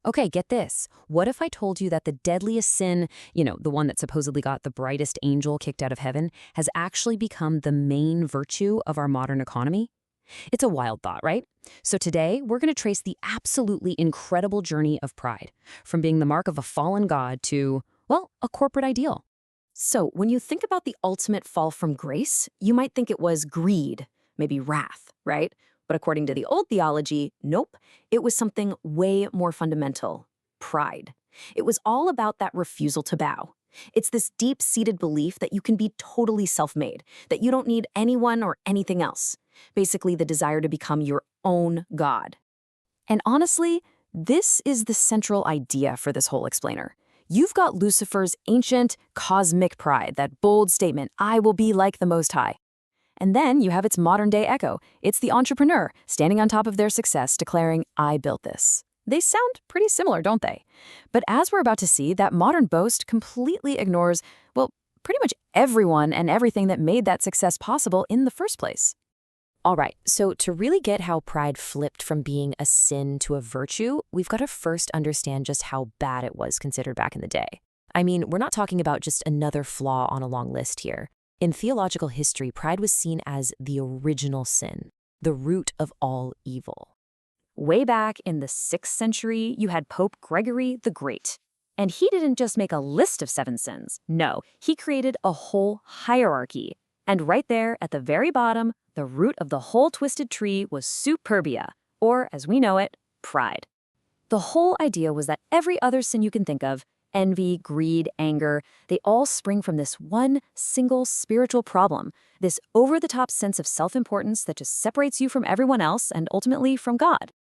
Okay, get this. What if I told you that the deadliest sin, the one that supposedly got the brightest angel kicked out of heaven, has actually become the main virtue of our modern economy? It's a wild thought, right? So today, we're going to trace the absolutely incredible journey of pride, from being the mark of a fallen god to, well, a corporate ideal. So, when you think about the ultimate fall from grace, you might think it was greed, maybe wrath, right? But according to the old theology, nope, it was something way more fundamental: pride. It was all about that refusal to bow. It's this deep seated belief that you can be totally self made, that you don't need anyone or anything else. Basically, the desire to become your own God. And honestly, this is the central idea for this whole explainer. You've got Lucifer's ancient cosmic pride, that bold statement, I will be like the Most High. And then you have its modern day echo. It's the entrepreneur standing on top of their success declaring, I built this. They sound pretty similar, don't they? But as we're about to see, that modern boast completely ignores, well, pretty much everyone and everything that made that success possible in the first place. All right, so to really get how pride flipped from being a sin to a virtue, we've got to first understand just how bad it was considered back in the day. I mean, we're not talking about just another flaw on a long list here. In theological history, pride was seen as the original sin, the root of all evil. Way back in the 6th century, you had Pope Gregory the Great. And he didn't just make a list of 7 sins. No, he created a whole hierarchy. And right there at the very bottom, the root of the whole twisted tree was superbia, or as we know it, pride. The whole idea was that every other sin you can think of, envy, greed, anger, they all spring from this one single spiritual problem, this over-the-top sense of self-importance that just separates you from everyone else and ultimately from God.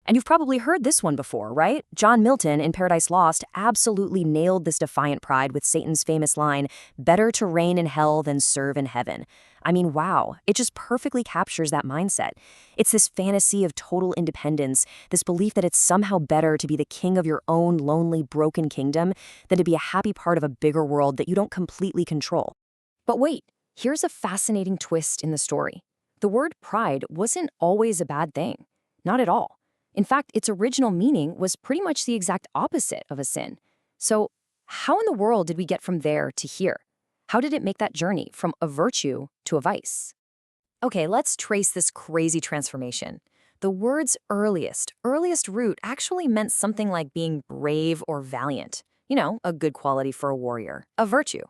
And you've probably heard this one before, right? John Milton in Paradise Lost absolutely nailed this defiant pride with Satan's famous line, better to reign in hell than serve in heaven. I mean, wow, it just perfectly captures that mindset. It's this fantasy of total independence, this belief that it's somehow better to be the king of your own lonely, broken kingdom than to be a happy part of a bigger world that you don't completely control. But wait, here's a fascinating twist in the story. The word pride wasn't always a bad thing. Not at all. In fact, its original meaning was pretty much the exact opposite of a sin. So how in the world did we get from there to here? How did it make that journey from a virtue to a vice? Okay, let's trace this crazy transformation. The word's earliest root actually meant something like being brave or valiant. A good quality for a warrior, a virtue.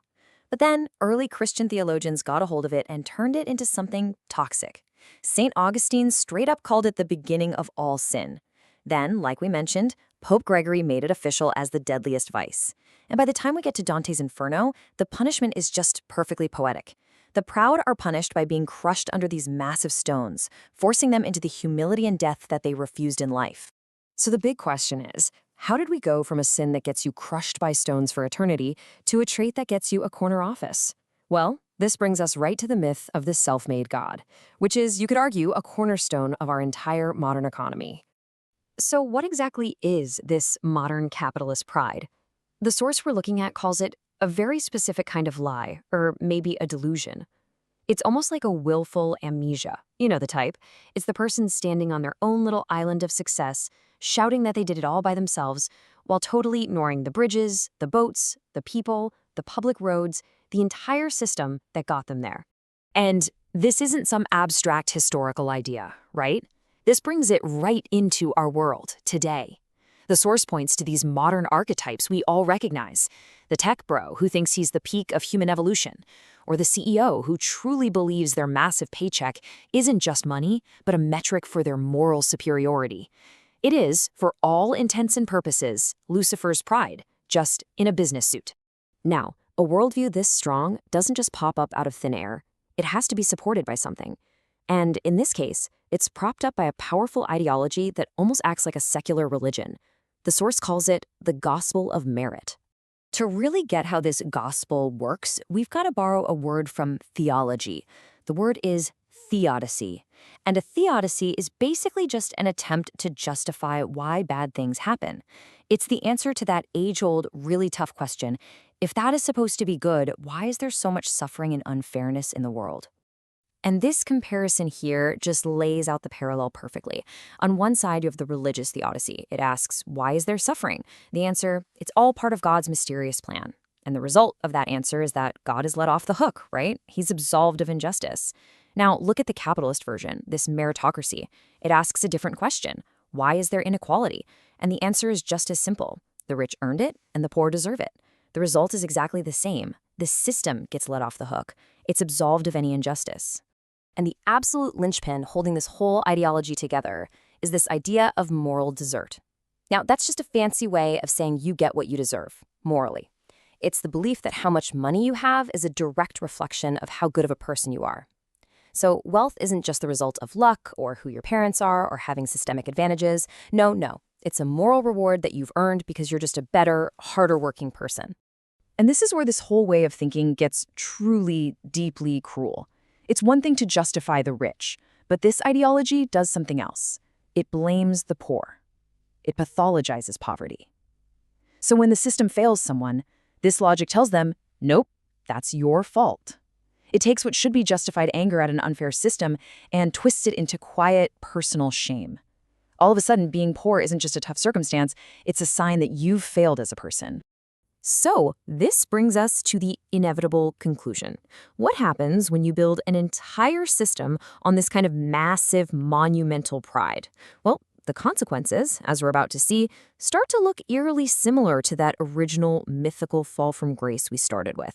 But then early Christian theologians got a hold of it and turned it into something toxic. St. Augustine straight up called it the beginning of all sin. Then, like we mentioned, Pope Gregory made it official as the deadliest vice. And by the time we get to Dante's Inferno, the punishment is just perfectly poetic. The proud are punished by being crushed under these massive stones, forcing them into the humility and death that they refused in life. So the big question is, how did we go from a sin that gets you crushed by stones for eternity to a trait that gets you a corner office? Well, this brings us right to the myth of the self-made God, which is, you could argue, a cornerstone of our entire modern economy. So what exactly is this modern capitalist pride? The source we're looking at calls it a very specific kind of lie, or maybe a delusion. It's almost like a willful amnesia. You know the type. It's the person standing on their own little island of success, shouting that they did it all by themselves, while totally ignoring the bridges, the boats, the people, the public roads, the entire system that got them there. And this isn't some abstract historical idea, right? This brings it right into our world today. The source points to these modern archetypes we all recognize. The tech bro who thinks he's the peak of human evolution, or the CEO who truly believes their massive paycheck isn't just money, but a metric for their moral superiority. It is, for all intents and purposes, Lucifer's pride, just in a business suit. Now, a worldview this strong doesn't just pop up out of thin air. It has to be supported by something. And in this case, it's propped up by a powerful ideology that almost acts like a secular religion. The source calls it the gospel of merit. To really get how this gospel works, we've got to borrow a word from theology. The word is theodicy. And a theodicy is basically just an attempt to justify why bad things happen. It's the answer to that age-old, really tough question: if that is supposed to be good, why is there so much suffering and unfairness in the world? And this comparison here just lays out the parallel perfectly. On one side, you have the religious theodicy. It asks, why is there suffering? The answer, it's all part of God's mysterious plan. And the result of that answer is that God is let off the hook, right? He's absolved of injustice. Now, look at the capitalist version, this meritocracy. It asks a different question. Why is there inequality? And the answer is just as simple. The rich earned it, and the poor deserve it. The result is exactly the same. The system gets let off the hook. It's absolved of any injustice. And the absolute linchpin holding this whole ideology together is this idea of moral desert. Now, that's just a fancy way of saying you get what you deserve, morally. It's the belief that how much money you have is a direct reflection of how good of a person you are. So wealth isn't just the result of luck or who your parents are or having systemic advantages. No. It's a moral reward that you've earned because you're just a better, harder working person. And this is where this whole way of thinking gets truly, deeply cruel. It's one thing to justify the rich, but this ideology does something else. It blames the poor. It pathologizes poverty. So when the system fails someone, this logic tells them, nope, that's your fault. It takes what should be justified anger at an unfair system and twists it into quiet, personal shame. All of a sudden, being poor isn't just a tough circumstance, it's a sign that you've failed as a person. So, this brings us to the inevitable conclusion. What happens when you build an entire system on this kind of massive, monumental pride? Well, the consequences, as we're about to see, start to look eerily similar to that original mythical fall from grace we started with.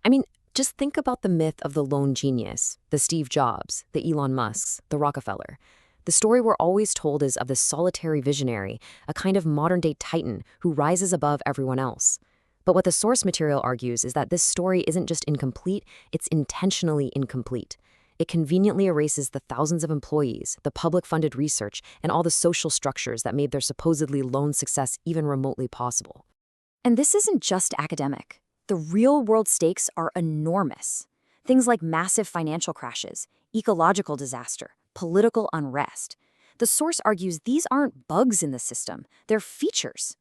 I mean, just think about the myth of the lone genius, the Steve Jobs, the Elon Musks, the Rockefeller. The story we're always told is of the solitary visionary, a kind of modern-day titan who rises above everyone else. But what the source material argues is that this story isn't just incomplete, it's intentionally incomplete. It conveniently erases the thousands of employees, the public-funded research, and all the social structures that made their supposedly lone success even remotely possible. And this isn't just academic. The real-world stakes are enormous. Things like massive financial crashes, ecological disaster, political unrest. The source argues these aren't bugs in the system, they're features.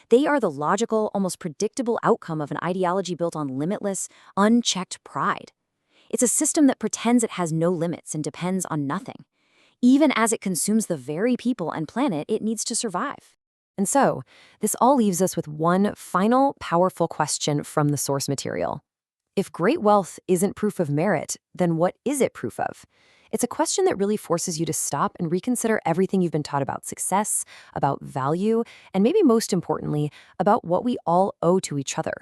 They are the logical, almost predictable outcome of an ideology built on limitless, unchecked pride. It's a system that pretends it has no limits and depends on nothing, even as it consumes the very people and planet it needs to survive. And so, this all leaves us with one final, powerful question from the source material. If great wealth isn't proof of merit, then what is it proof of? It's a question that really forces you to stop and reconsider everything you've been taught about success, about value, and maybe most importantly, about what we all owe to each other.